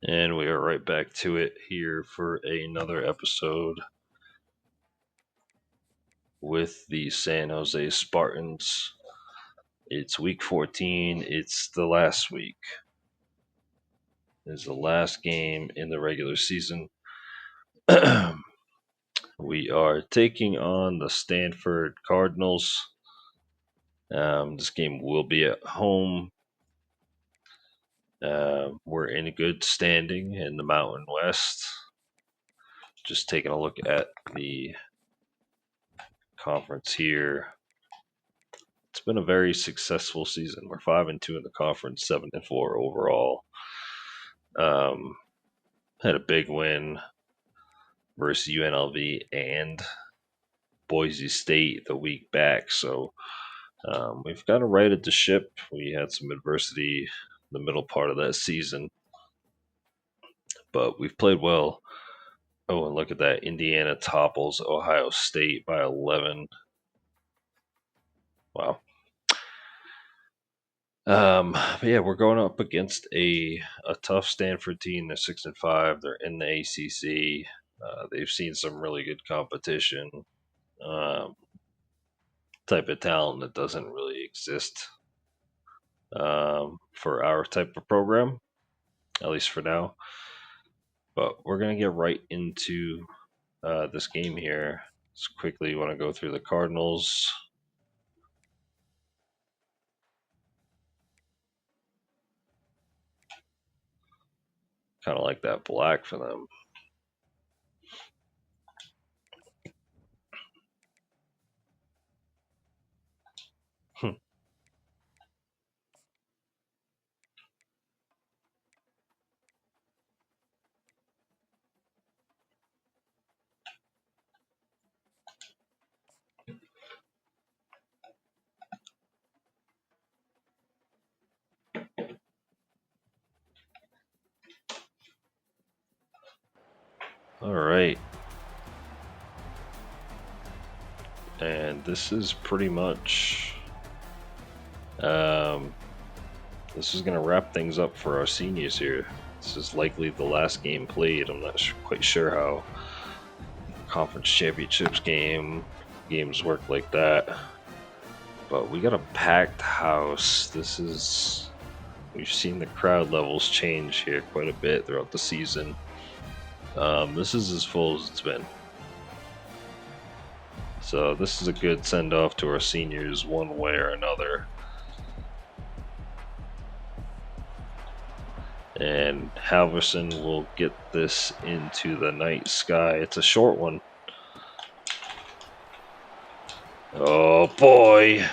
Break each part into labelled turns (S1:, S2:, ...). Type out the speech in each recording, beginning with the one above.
S1: And we are right back to it here for another episode with the San Jose Spartans. It's week 14. It's the last week. It's the last game in the regular season. We are taking on the Stanford Cardinals. This game will be at home. We're in good standing in the Mountain West. Just taking a look at the conference here. It's been a very successful season. We're 5-2 in the conference, 7-4 overall. Had a big win versus UNLV and Boise State the week back. So we've got to righted the ship. We had some adversity in the middle part of that season, but we've played well. Oh, and look at that. Indiana topples Ohio State by 11. Wow. But yeah, we're going up against a tough Stanford team. They're 6-5. They're in the ACC. They've seen some really good competition. Um, Type of talent that doesn't really exist for our type of program, at least for now. But we're gonna get right into this game here. Just quickly, want to go through the Cardinals. Kind of like that black for them. All right. And this is pretty much this is going to wrap things up for our seniors here. This is likely the last game played. I'm not quite sure how conference championships games work like that, but we got a packed house. We've seen the crowd levels change here quite a bit throughout the season. This is as full as it's been. So this is a good send off to our seniors one way or another. And Halverson will get this into the night sky. It's a short one. Oh boy!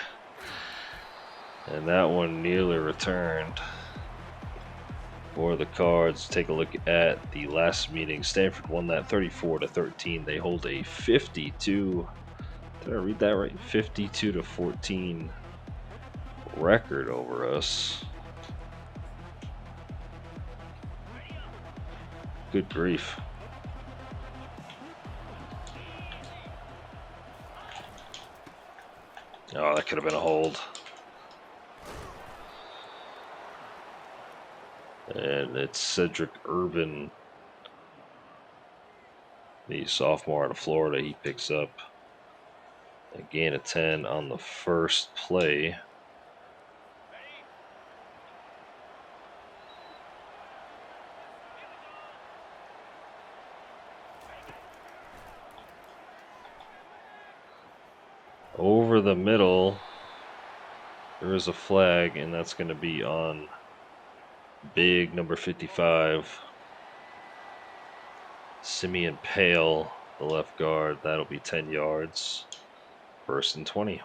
S1: And that one nearly returned for the Cards. Take a look at the last meeting. Stanford won that 34-13. They hold a 52. Did I read that right? 52-14 record over us. Good grief. Oh, that could have been a hold. And it's Cedric Urban, the sophomore out of Florida. He picks up a gain of 10 on the first play. Over the middle, there is a flag, and that's going to be on big number 55, Simeon Pale, the left guard. That'll be 10 yards. 1st and 20.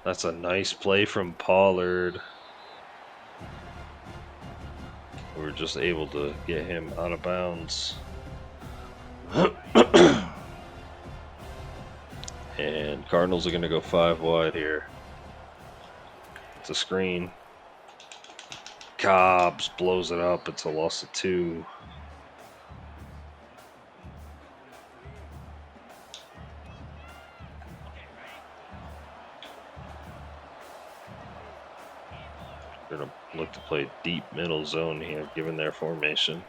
S1: That's a nice play from Pollard. We were just able to get him out of bounds. And Cardinals are going to go 5 wide here. It's a screen. Cobbs blows it up. It's a loss of 2. going to look to play deep middle zone here, given their formation.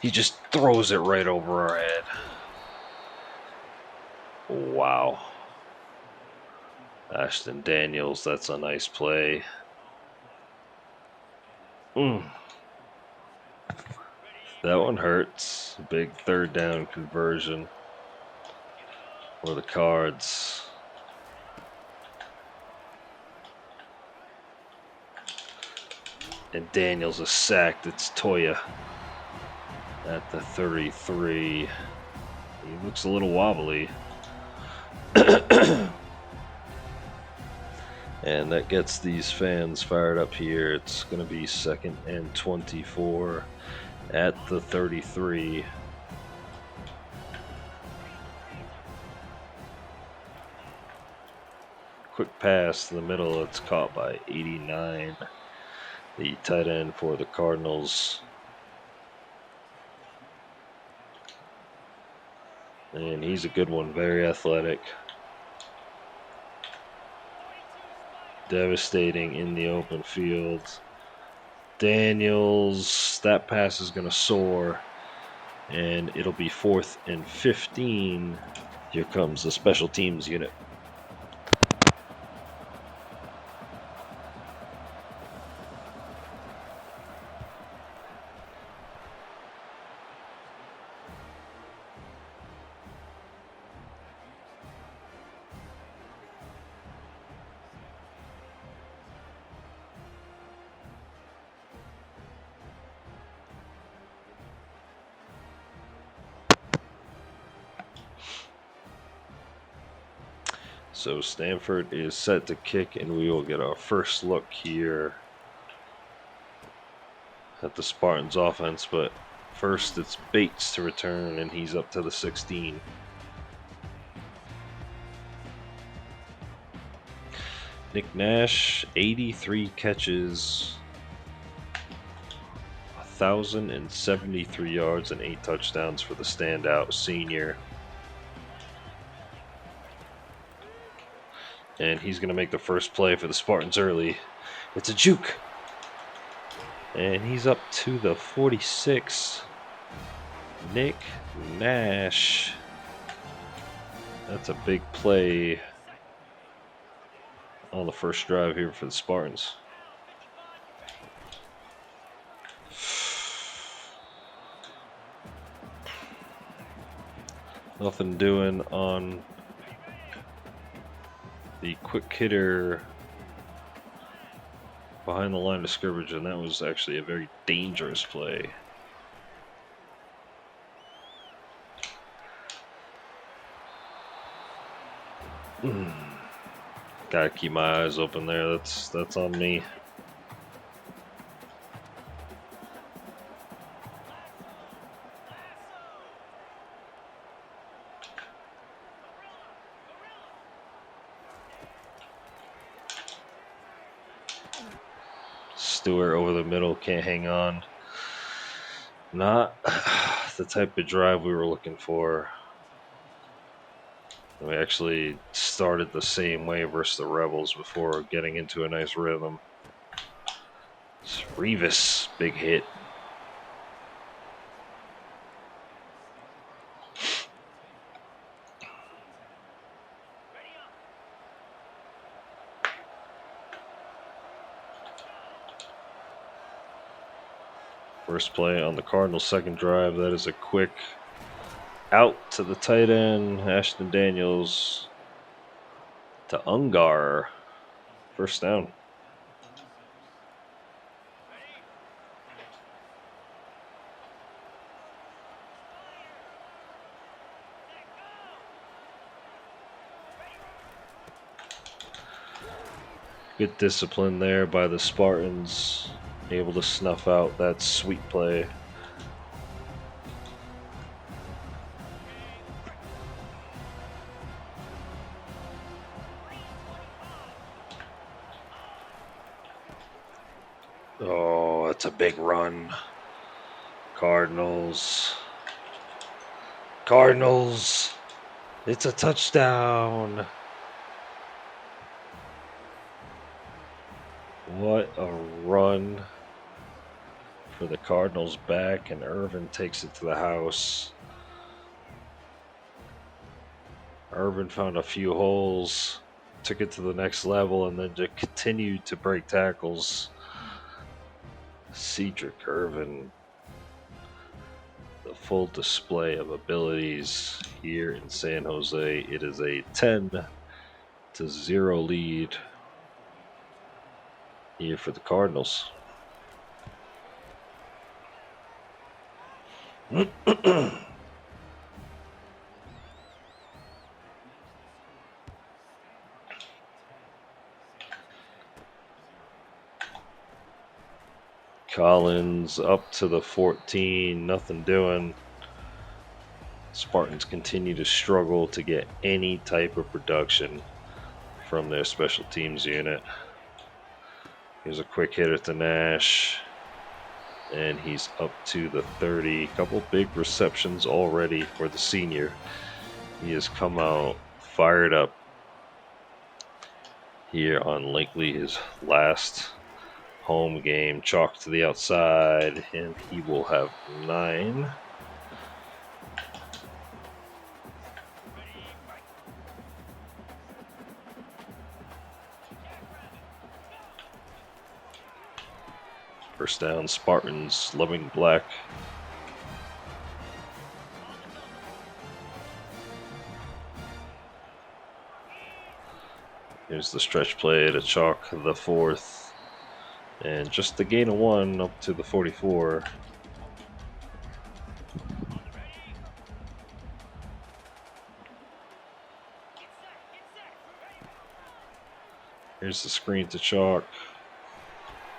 S1: He just throws it right over our head. Wow. Ashton Daniels, that's a nice play. That one hurts. Big third down conversion for the Cards. And Daniels is sacked. It's Toya at the 33. He looks a little wobbly. And that gets these fans fired up here. It's going to be 2nd and 24 at the 33. Quick pass to the middle. It's caught by 89, the tight end for the Cardinals. And he's a good one, very athletic. Devastating in the open field. Daniels, that pass is going to soar, and it'll be 4th and 15. Here comes the special teams unit. So Stanford is set to kick, and we will get our first look here at the Spartans offense. But first, it's Bates to return, and he's up to the 16. Nick Nash, 83 catches, 1,073 yards, and 8 touchdowns for the standout senior. And he's going to make the first play for the Spartans early. It's a juke. And he's up to the 46. Nick Nash. That's a big play on the first drive here for the Spartans. Nothing doing on the quick hitter behind the line of scrimmage, and that was actually a very dangerous play. Gotta keep my eyes open there. That's on me. Stewart over the middle, can't hang on. Not the type of drive we were looking for. We actually started the same way versus the Rebels before getting into a nice rhythm. It's Revis, big hit. First play on the Cardinals' second drive. That is a quick out to the tight end, Ashton Daniels to Ungar. First down. Good discipline there by the Spartans. Able to snuff out that sweet play. Oh, that's a big run. Cardinals. Cardinals. It's a touchdown. What a run for the Cardinals back, and Irvin takes it to the house. Irvin found a few holes, took it to the next level, and then just continued to break tackles. Cedric Irvin, the full display of abilities here in San Jose. It is a 10-0 lead here for the Cardinals. Collins up to the 14, nothing doing. Spartans continue to struggle to get any type of production from their special teams unit. Here's a quick hitter to Nash, and he's up to the 30. Couple big receptions already for the senior. He has come out fired up here on likely his last home game. Chalk to the outside, and he will have 9. First down, Spartans, loving black. Here's the stretch play to Chalk the 4th. And just the gain of 1 up to the 44. Here's the screen to Chalk.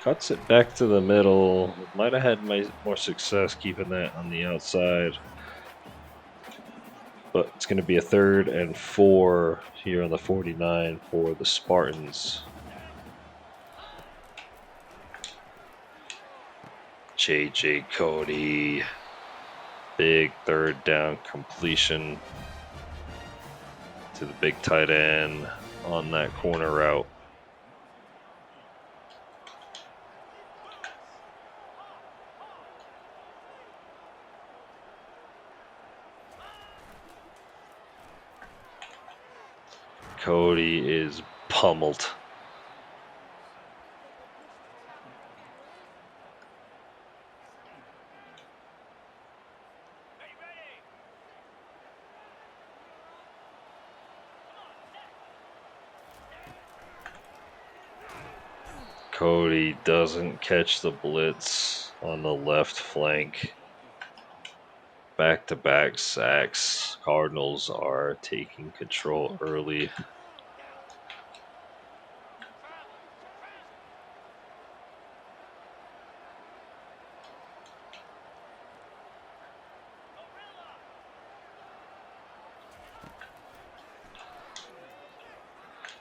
S1: Cuts it back to the middle. Might have had more success keeping that on the outside. But it's going to be a 3rd and 4 here on the 49 for the Spartans. JJ Cody. Big 3rd down completion to the big tight end on that corner route. Cody is pummeled. Cody doesn't catch the blitz on the left flank. Back-to-back sacks. Cardinals are taking control early.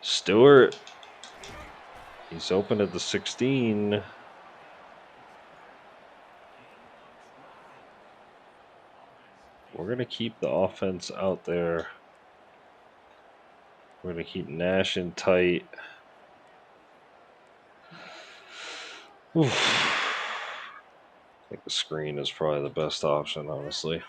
S1: Stewart. He's open at the 16. We're going to keep the offense out there. We're going to keep Nash in tight. Oof. I think the screen is probably the best option, honestly.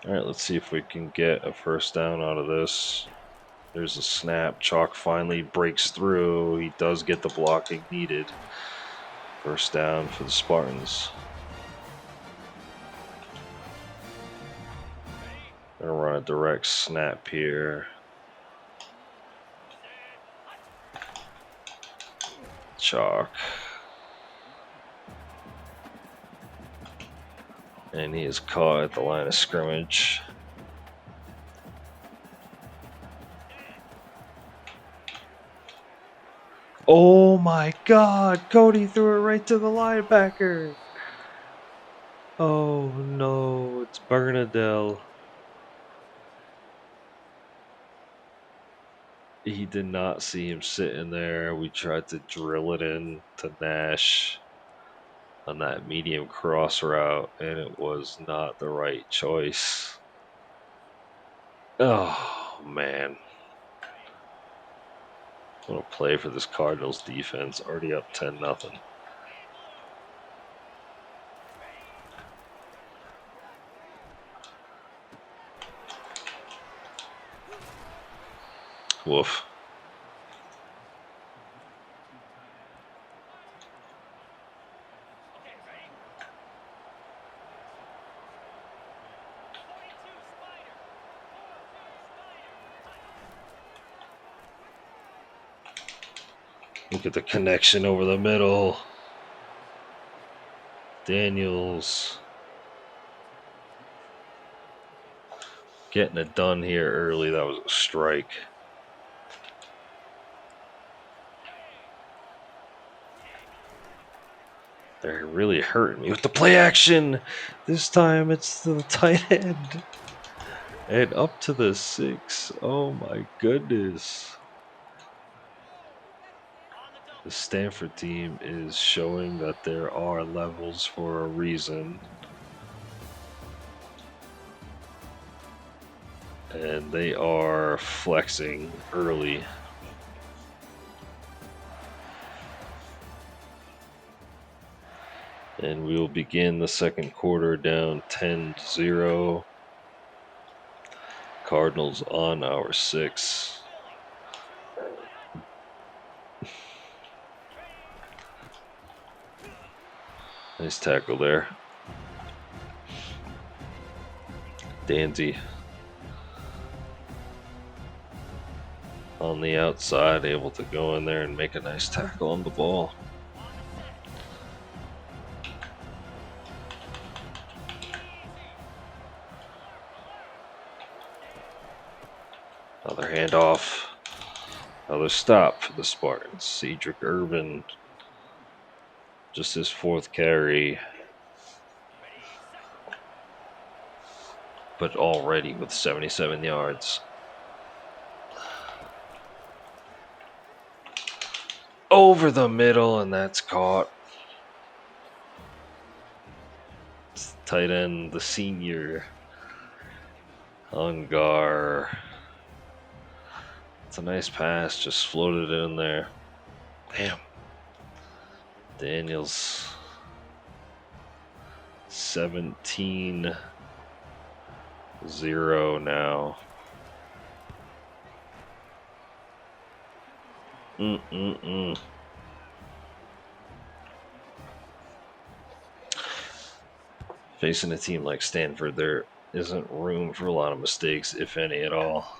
S1: All right, let's see if we can get a first down out of this. There's a snap. Chalk finally breaks through. He does get the blocking needed. First down for the Spartans. Gonna run a direct snap here. Chalk. And he is caught at the line of scrimmage. Oh my God! Cody threw it right to the linebacker. Oh no, it's Bernadelle. He did not see him sitting there. We tried to drill it in to Nash on that medium cross route, and it was not the right choice. Oh man. What a play for this Cardinals defense. Already up 10-0. Woof. Look at the connection over the middle. Daniels getting it done here early. That was a strike. They're really hurting me with the play action. This time it's to the tight end. And up to the 6. Oh my goodness. The Stanford team is showing that there are levels for a reason. And they are flexing early. And we will begin the second quarter down 10-0. Cardinals on our 6. Nice tackle there. Danzy on the outside, able to go in there and make a nice tackle on the ball. Another handoff. Another stop for the Spartans. Cedric Urban, just his 4th carry, but already with 77 yards. Over the middle, and that's caught. It's tight end, the senior, Ungar. It's a nice pass, just floated in there. Damn. Daniels 17-0 now. Facing a team like Stanford, there isn't room for a lot of mistakes, if any at all.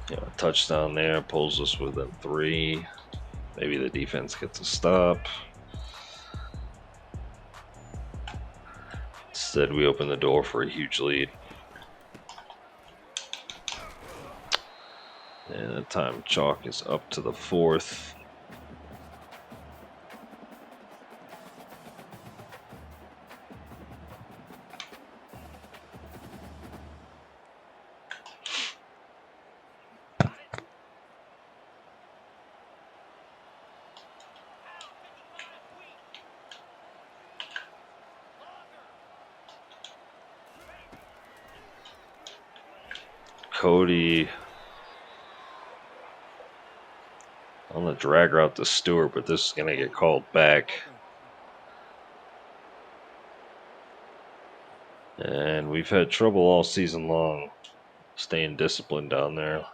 S1: A touchdown there pulls us within 3. Maybe the defense gets a stop. Instead, we open the door for a huge lead. And the time chalk is up to the 4th. Cody on the drag route to Stewart, but this is going to get called back. And we've had trouble all season long staying disciplined down there.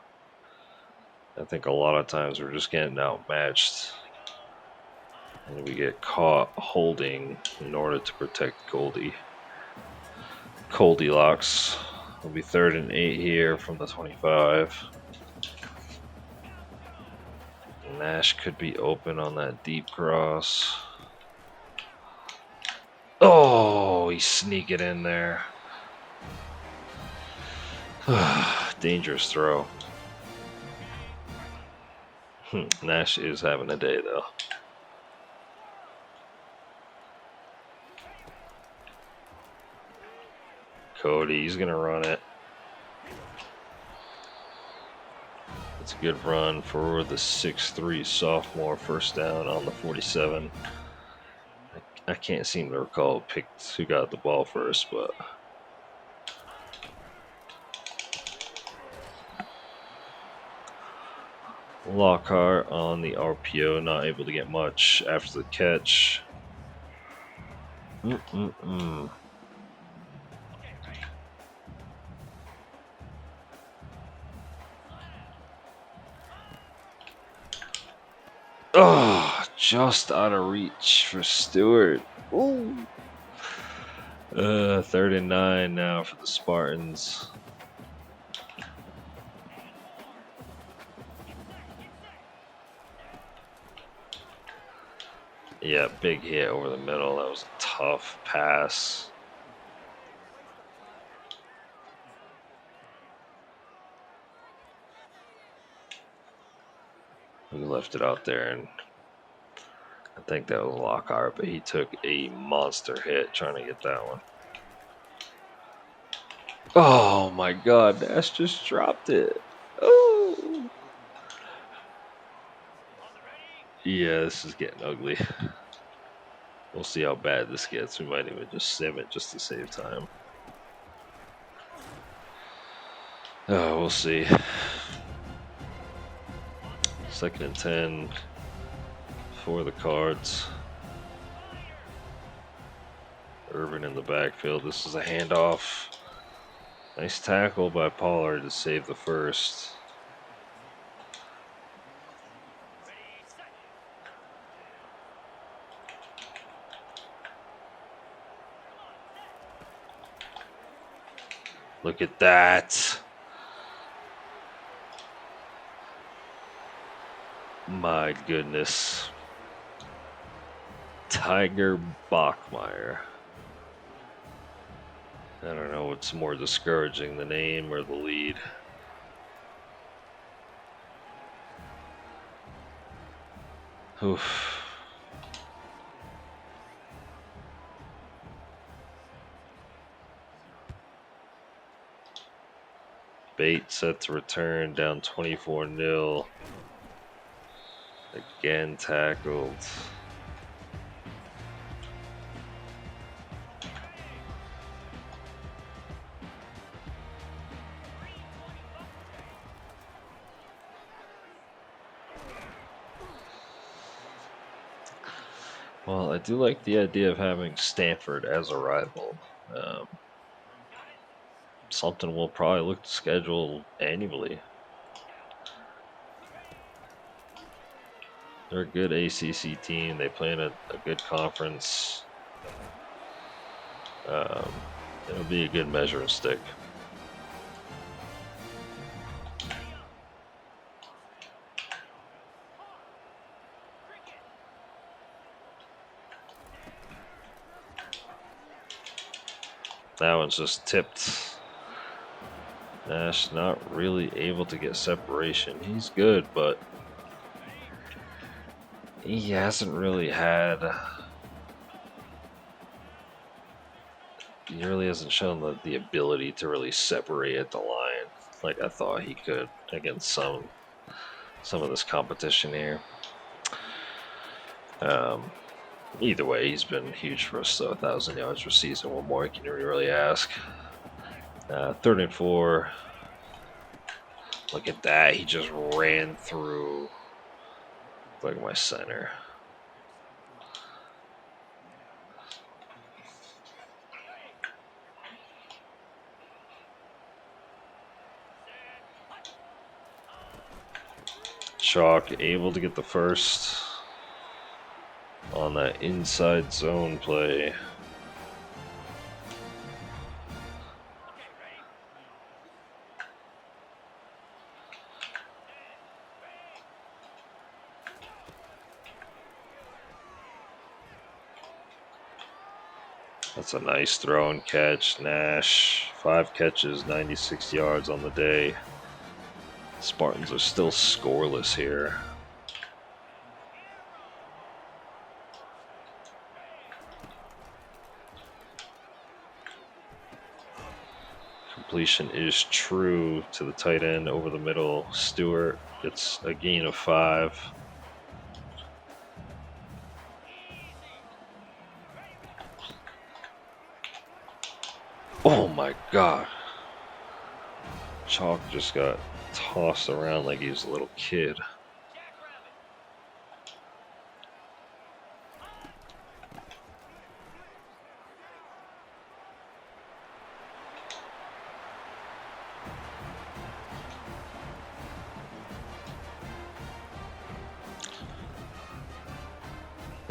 S1: I think a lot of times we're just getting outmatched. And we get caught holding in order to protect Goldilocks. It'll be 3rd and 8 here from the 25. Nash could be open on that deep cross. Oh, he's sneaking in there. Dangerous throw. Nash is having a day, though. Cody, he's going to run it. It's a good run for the 6'3" sophomore, first down on the 47. I can't seem to recall who got the ball first, but Lockhart on the RPO, not able to get much after the catch. Oh, just out of reach for Stewart. Ooh. 3rd and 9 now for the Spartans. Yeah, big hit over the middle. That was a tough pass. We left it out there, and I think that was Lockhart, but he took a monster hit trying to get that one. Oh my god, Nash just dropped it. Oh. Yeah, this is getting ugly. We'll see how bad this gets. We might even just sim it just to save time. Oh, we'll see. 2nd and 10 for the Cards. Irvin in the backfield. This is a handoff. Nice tackle by Pollard to save the first. Look at that. My goodness. Tiger Bachmeyer. I don't know what's more discouraging, the name or the lead. Oof. Bates set to return, down 24-0. Again tackled. Well, I do like the idea of having Stanford as a rival. Something we'll probably look to schedule annually. They're a good ACC team. They play in a good conference. It'll be a good measuring stick. That one's just tipped. Nash not really able to get separation. He's good, but he hasn't really had. He really hasn't shown the ability to really separate at the line like I thought he could against some of this competition here. Either way, he's been huge for us. So 1,000 yards for season. What more can you really ask? 3rd and 4. Look at that. He just ran through like my center. Chalk able to get the first on that inside zone play. That's a nice throw and catch. Nash, 5 catches, 96 yards on the day. Spartans are still scoreless here. Completion is true to the tight end over the middle. Stewart gets a gain of 5. Oh my god. Chalk just got tossed around like he was a little kid.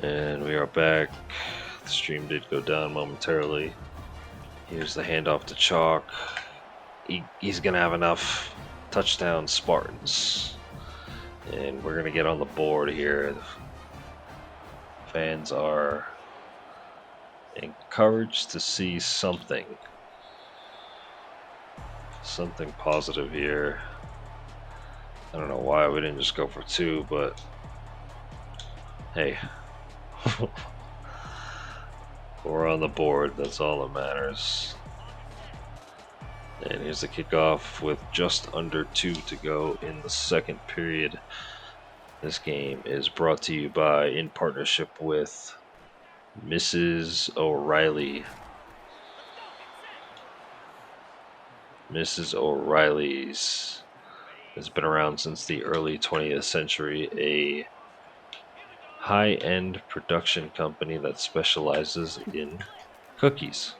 S1: And we are back. The stream did go down momentarily. Here's the handoff to Chalk. He's going to have enough. Touchdown, Spartans. And we're going to get on the board here. Fans are encouraged to see something. Something positive here. I don't know why we didn't just go for 2, but hey. We're on the board, that's all that matters. And here's the kickoff with just under 2 to go in the second period. This game is brought to you by, in partnership with Mrs. O'Reilly. Mrs. O'Reilly's has been around since the early 20th century, a high-end production company that specializes in cookies.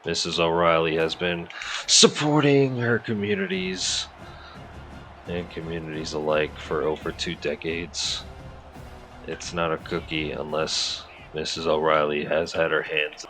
S1: Mrs. O'Reilly has been supporting her communities and communities alike for over 2 decades. It's not a cookie unless Mrs. O'Reilly has had her hands.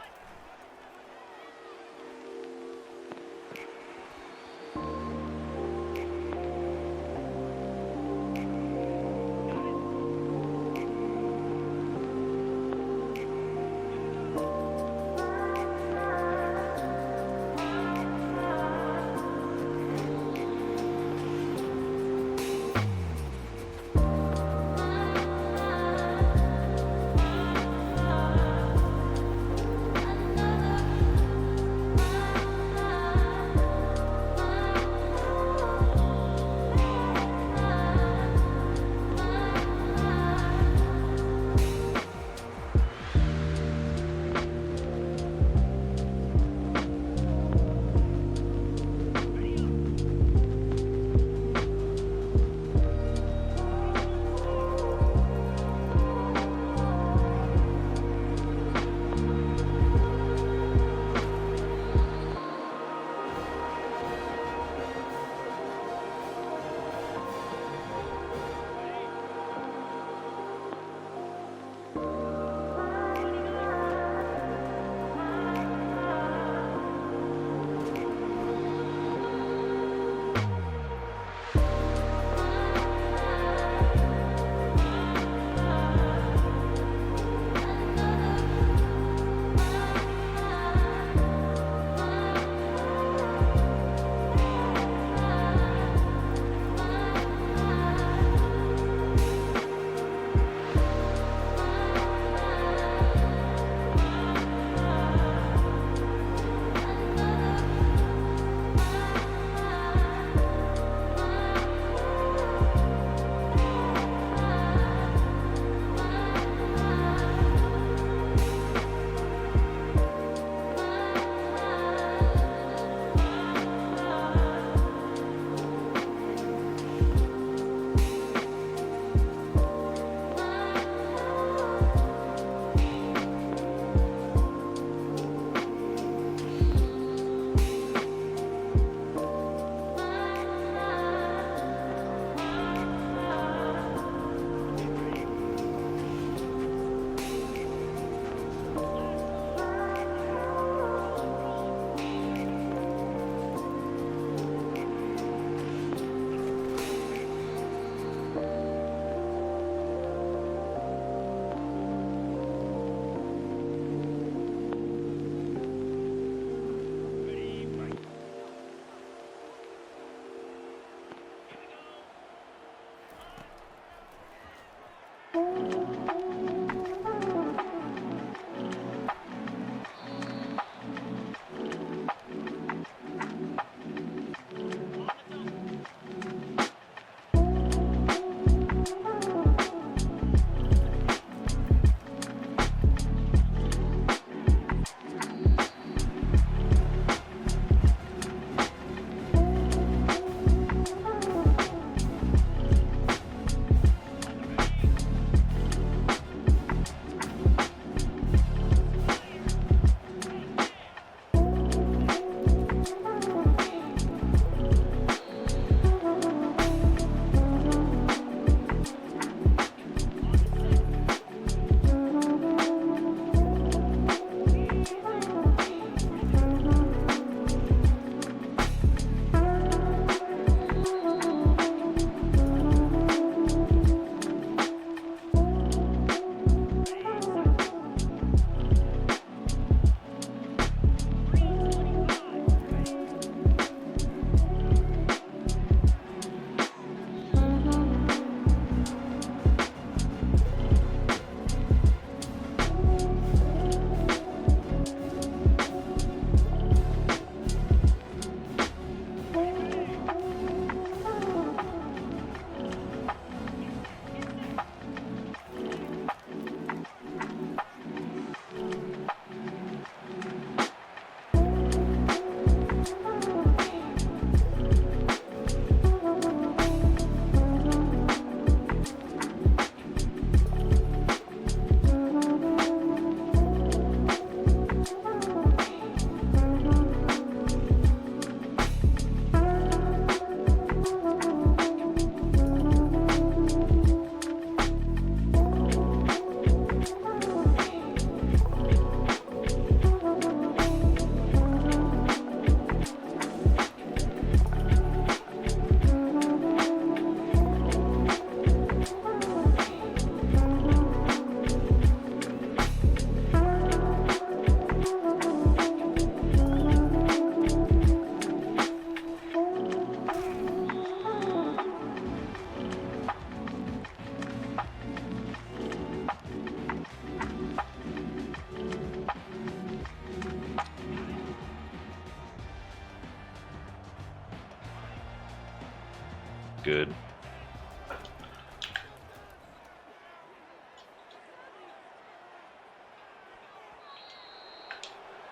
S1: good.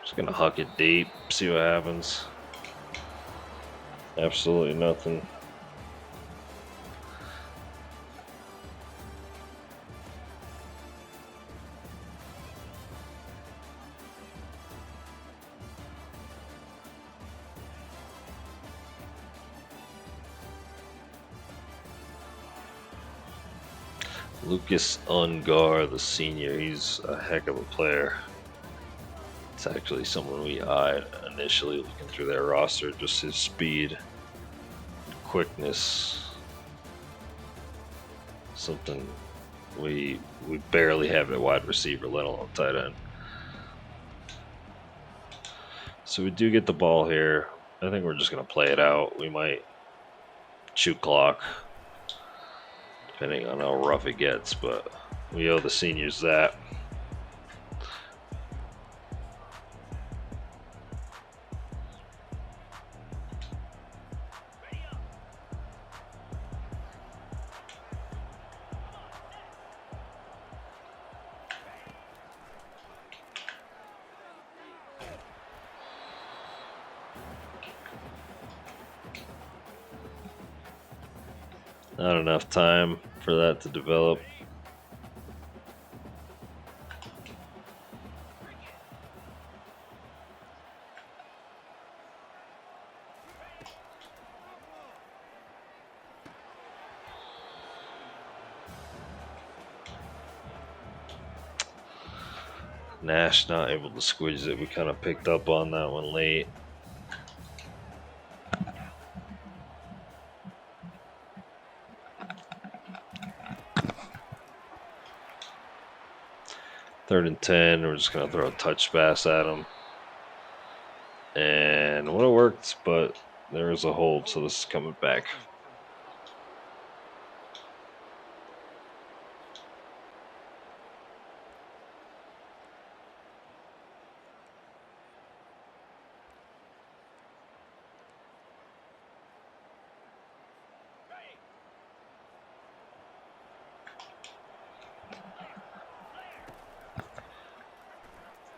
S1: Just gonna huck it deep, see what happens. Absolutely nothing. Lucas Ungar, the senior, he's a heck of a player. It's actually someone we eyed initially looking through their roster, just his speed, quickness. Something we barely have at wide receiver, let alone tight end. So we do get the ball here. I think we're just gonna play it out. We might shoot clock, depending on how rough it gets, but we owe the seniors that. Not enough time for that to develop. Nash not able to squeeze it. We kind of picked up on that one late. Third and 10. We're just going to throw a touch pass at him. And well, it worked, but there is a hold, so this is coming back.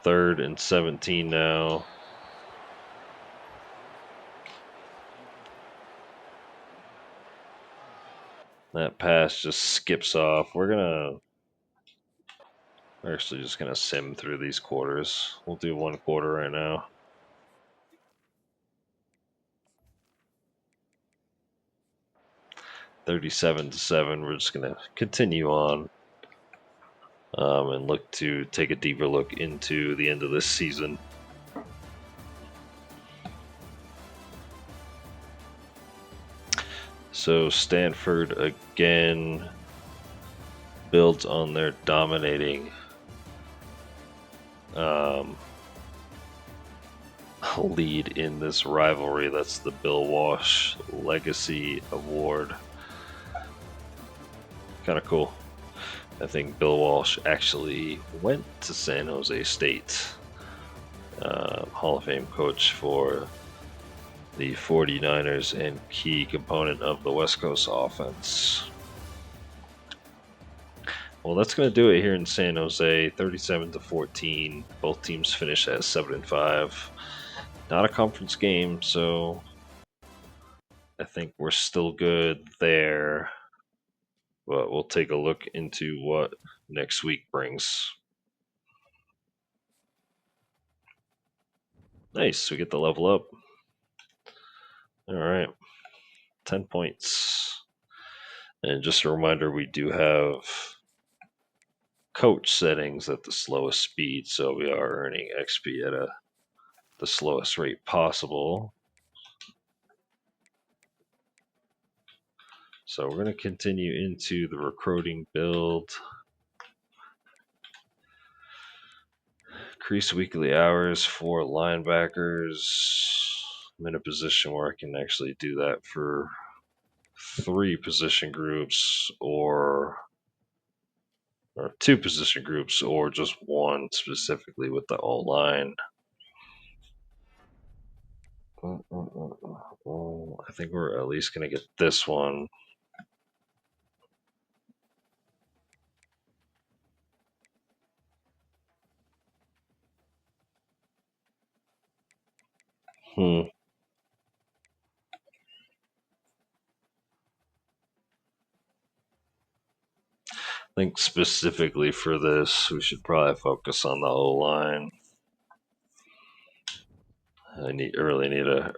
S1: Third and 17 now. That pass just skips off. We're actually just gonna sim through these quarters. We'll do one quarter right now. $37-7. We're just gonna continue on and look to take a deeper look into the end of this season. So Stanford again builds on their dominating lead in this rivalry. That's the Bill Walsh Legacy Award. Kind of cool. I think Bill Walsh actually went to San Jose State. Hall of Fame coach for the 49ers and key component of the West Coast offense. Well, that's going to do it here in San Jose. 37-14. Both teams finish at 7-5. Not a conference game, so I think we're still good there. But we'll take a look into what next week brings. Nice, we get the level up. All right, 10 points. And just a reminder, we do have coach settings at the slowest speed, so we are earning XP at the slowest rate possible. So we're going to continue into the recruiting build. Increase weekly hours for linebackers. I'm in a position where I can actually do that for 3 position groups or 2 position groups or just one specifically with the O-line. I think we're at least going to get this one. I think specifically for this, we should probably focus on the O line. Really need to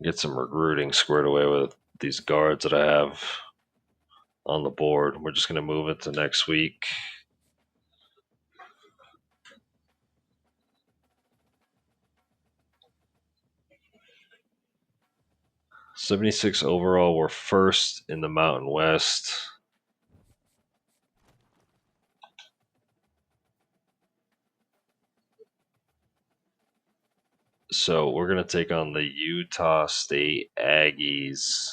S1: get some recruiting squared away with these guards that I have on the board. We're just going to move it to next week. '76 overall. We're first in the Mountain West. So we're going to take on the Utah State Aggies.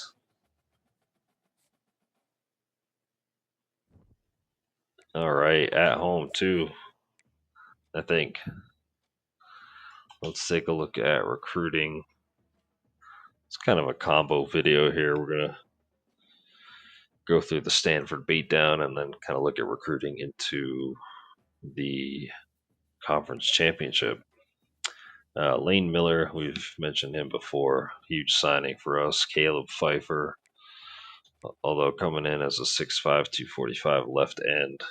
S1: All right, at home too, I think. Let's take a look at recruiting. It's kind of a combo video here. We're going to go through the Stanford beatdown and then kind of look at recruiting into the conference championship. Lane Miller, we've mentioned him before. Huge signing for us. Caleb Pfeiffer, although coming in as a 6'5", 245 left end.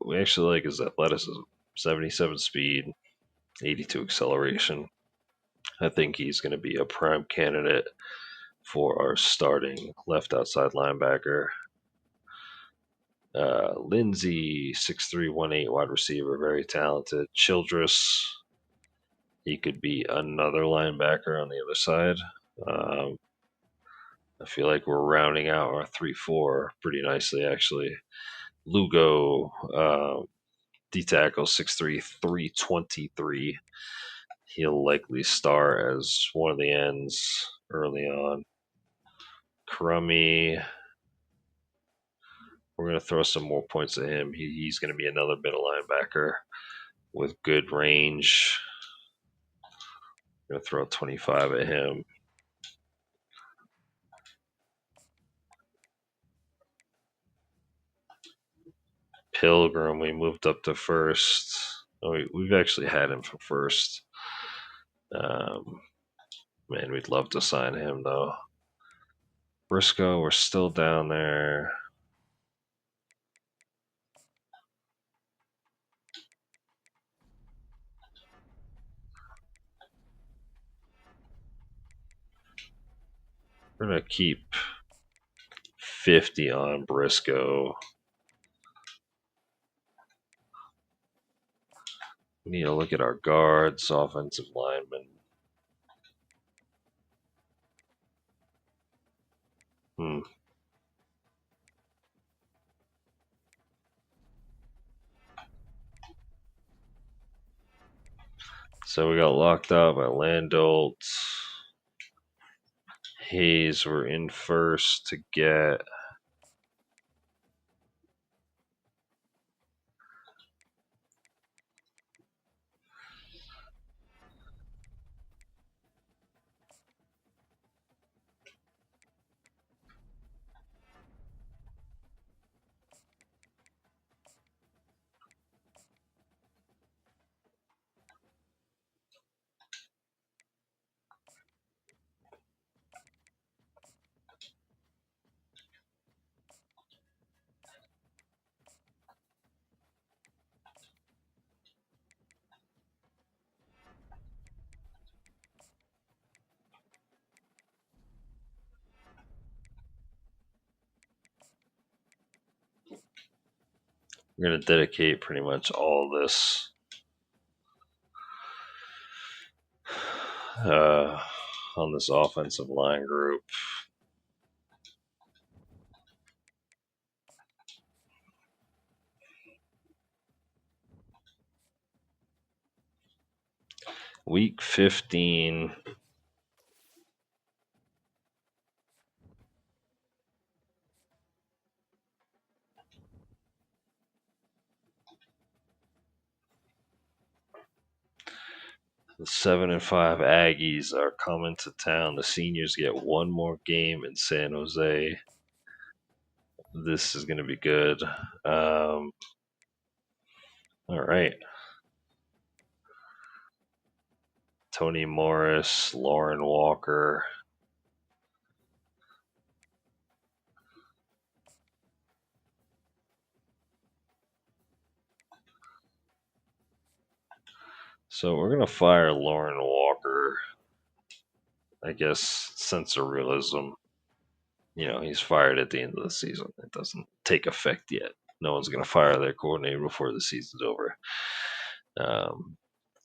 S1: We actually like his athleticism. 77 speed, 82 acceleration. I think he's going to be a prime candidate for our starting left outside linebacker. Lindsey, 6'3", 180 wide receiver, very talented. Childress, he could be another linebacker on the other side. I feel like we're rounding out our 3-4 pretty nicely, actually. Lugo, D tackle, 6'3", 323. He'll likely start as one of the ends early on. Crummy, we're going to throw some more points at him. He's going to be another middle linebacker with good range. I'm going to throw 25 at him. Pilgrim, we moved up to first. Oh, we've actually had him for first. Man, we'd love to sign him, though. Briscoe, we're still down there. We're going to keep 50 on Briscoe. We need to look at our guards, offensive linemen. So we got locked up by Landolt. Hayes, we're in first to get. We're going to dedicate pretty much all this on this offensive line group. Week 15. The 7-5 Aggies are coming to town. The seniors get one more game in San Jose. This is going to be good. All right. Tony Morris, Lauren Walker. So we're gonna fire Lauren Walker. I guess sense of realism. He's fired at the end of the season. It doesn't take effect yet. No one's gonna fire their coordinator before the season's over. Um,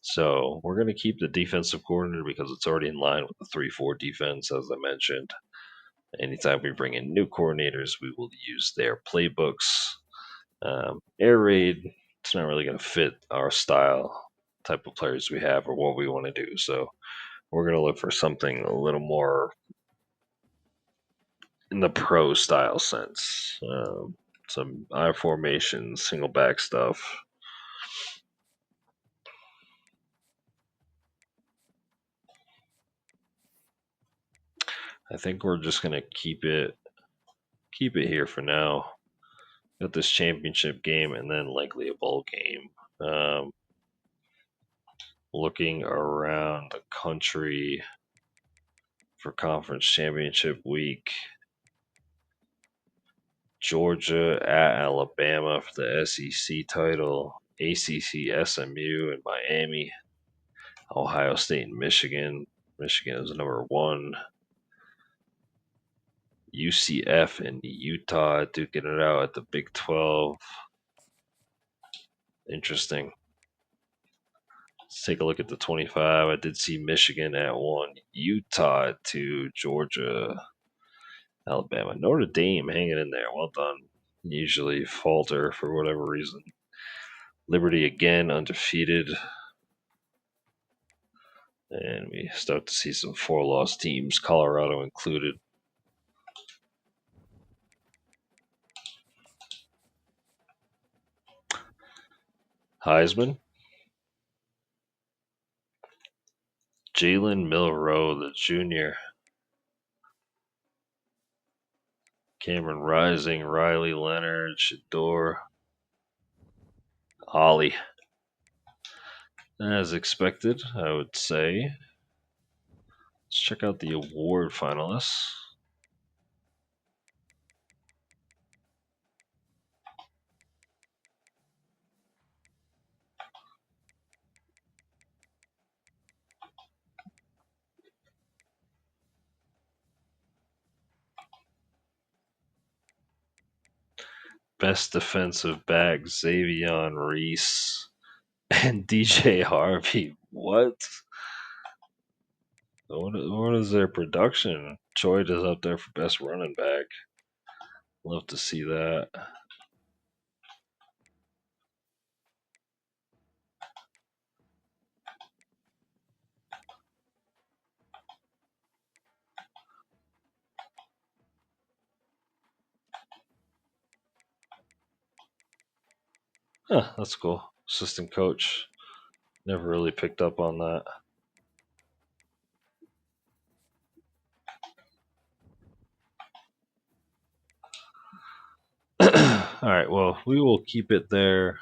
S1: so we're gonna keep the defensive coordinator because it's already in line with the 3-4 defense, as I mentioned. Anytime we bring in new coordinators, we will use their playbooks. Air raid, it's not really going to fit our style type of players we have or what we want to do. So we're going to look for something a little more in the pro style sense. Some I formation, single back stuff. I think we're just going to keep it here for now. Got this championship game and then likely a bowl game. Looking around the country for conference championship week. Georgia at Alabama for the SEC title, ACC SMU and Miami, Ohio State and Michigan. Michigan is number one. UCF and Utah duking it out at the Big 12. Interesting. Let's take a look at the 25. I did see Michigan at 1, Utah at 2, Georgia, Alabama. Notre Dame hanging in there. Well done. Usually falter for whatever reason. Liberty again undefeated. And we start to see some 4-loss teams, Colorado included. Heisman. Jalen Milroe, the junior. Cameron Rising, Riley Leonard, Shador, Ollie. As expected, I would say. Let's check out the award finalists. Best defensive back, Xavion Reese and DJ Harvey. What? What is their production? Choid is up there for best running back. Love to see that. Huh, that's cool. Assistant coach. Never really picked up on that. All right, well, we will keep it there.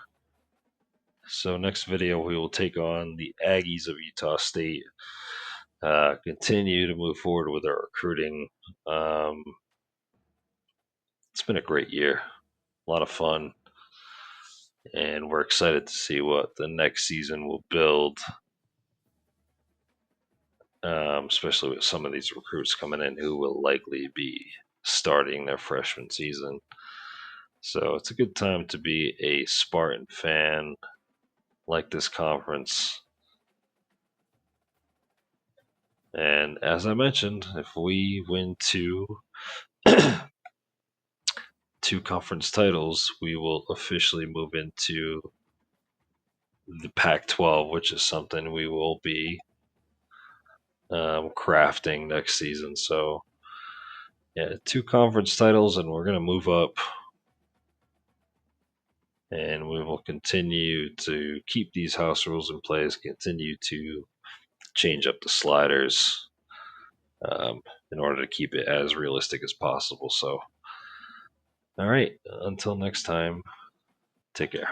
S1: So next video, we will take on the Aggies of Utah State. Continue to move forward with our recruiting. It's been a great year, a lot of fun, and we're excited to see what the next season will build. Especially with some of these recruits coming in who will likely be starting their freshman season. So it's a good time to be a Spartan fan, like this conference. And as I mentioned, if we win two conference titles, we will officially move into the Pac-12, which is something we will be crafting next season. So, yeah, 2 conference titles, and we're going to move up. And we will continue to keep these house rules in place, continue to change up the sliders um, in order to keep it as realistic as possible. So, all right, until next time, take care.